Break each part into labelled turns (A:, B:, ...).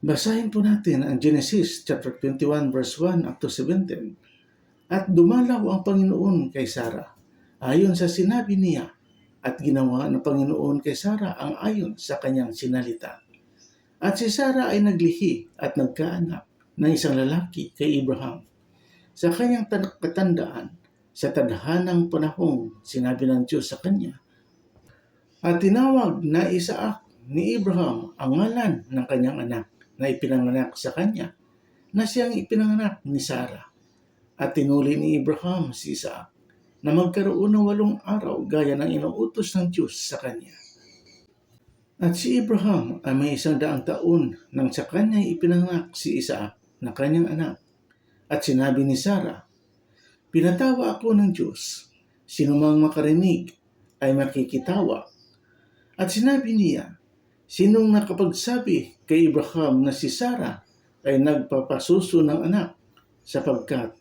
A: Basahin po natin ang Genesis chapter 21 verse 1 up to 17. At dumalaw ang Panginoon kay Sarah ayon sa sinabi niya, at ginawa ng Panginoon kay Sarah ang ayon sa kanyang sinalita. At si Sarah ay naglihi at nagkaanak ng isang lalaki kay Abraham. Sa kanyang katandaan, sa tadhanang panahong sinabi ng Diyos sa kanya, at tinawag na Isaac ni Abraham ang ngalan ng kanyang anak na ipinanganak sa kanya, na siyang ipinanganak ni Sarah. At tinuli ni Abraham si Isaac na magkaroon ng 8 araw gaya ng inuutos ng Diyos sa kanya. At si Abraham ay may 100 taon nang sa kanya ipinanganak si Isaac na kanyang anak. At sinabi ni Sarah, pinatawa ako ng Diyos, sino mang makarinig ay makikitawa. At sinabi niya, sinong nakapagsabi kay Abraham na si Sarah ay nagpapasuso ng anak, sapagkat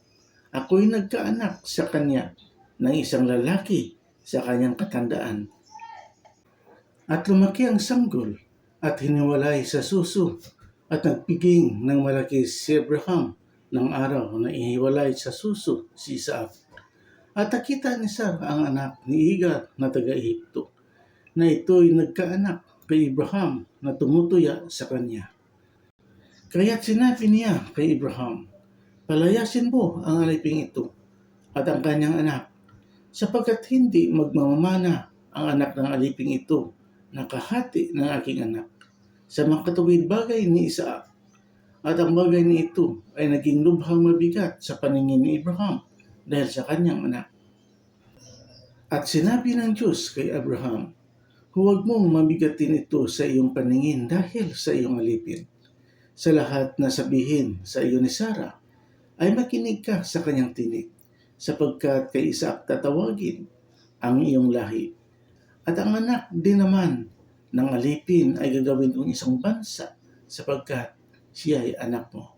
A: ako'y nagkaanak sa kanya ng isang lalaki sa kanyang katandaan. At lumaki ang sanggol at hiniwalay sa suso, at nagpiging ng malaki si Abraham ng araw na ihiwalay sa suso si Isaac. At nakita ni Sarah ang anak ni Hagar na taga-Ehipto, na ito'y nagkaanak kay Abraham na tumutuya sa kanya. Kaya't sinabi niya kay Abraham, palayasin mo ang aliping ito at ang kanyang anak, sapagkat hindi magmamana ang anak ng aliping ito na kahati ng aking anak sa makatuwid bagay ni Isaac. At ang bagay ni ito ay naging lubhang mabigat sa paningin ni Abraham dahil sa kanyang anak. At sinabi ng Diyos kay Abraham, huwag mong mabigatin ito sa iyong paningin dahil sa iyong alipin. Sa lahat na sabihin sa iyo ni Sarah, ay makinig ka sa kanyang tinig, sapagkat kay Isaac tatawagin ang iyong lahi. At ang anak din naman ng alipin ay gagawin kong isang bansa, sapagkat siya ay anak mo.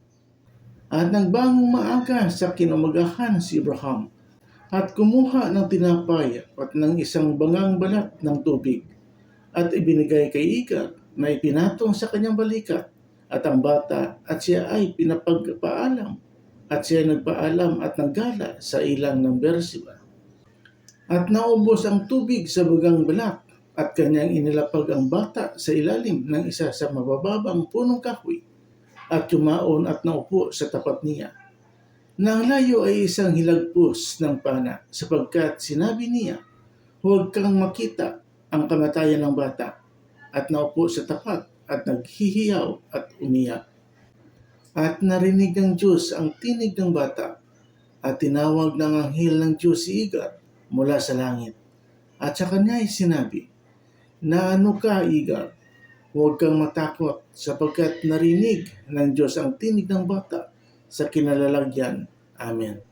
A: At nagbangong maaga sa kinaumagahan si Abraham, at kumuha ng tinapay at ng isang bangang balat ng tubig, at ibinigay kay Hagar na ipinatong sa kanyang balikat at ang bata, at siya ay pinapagpaalam, at siya ay nagpaalam at naggala sa ilang ng Beersheba. At naubos ang tubig sa bagang balat, at kanyang inilapag ang bata sa ilalim ng isa sa mabababang punong kahoy, at yumaon at naupo sa tapat niya. Nang layo ay isang hilagpos ng pana, sapagkat sinabi niya, huwag kang makita ang kamatayan ng bata, at naupo sa tapat at naghihiyaw at umiyak. At narinig ng Diyos ang tinig ng bata, at tinawag ng anghel ng Diyos si Hagar mula sa langit. At sa kanya ay sinabi, naano ka, Hagar? Huwag kang matakot, sapagkat narinig ng Diyos ang tinig ng bata sa kinalalagyan. Amen.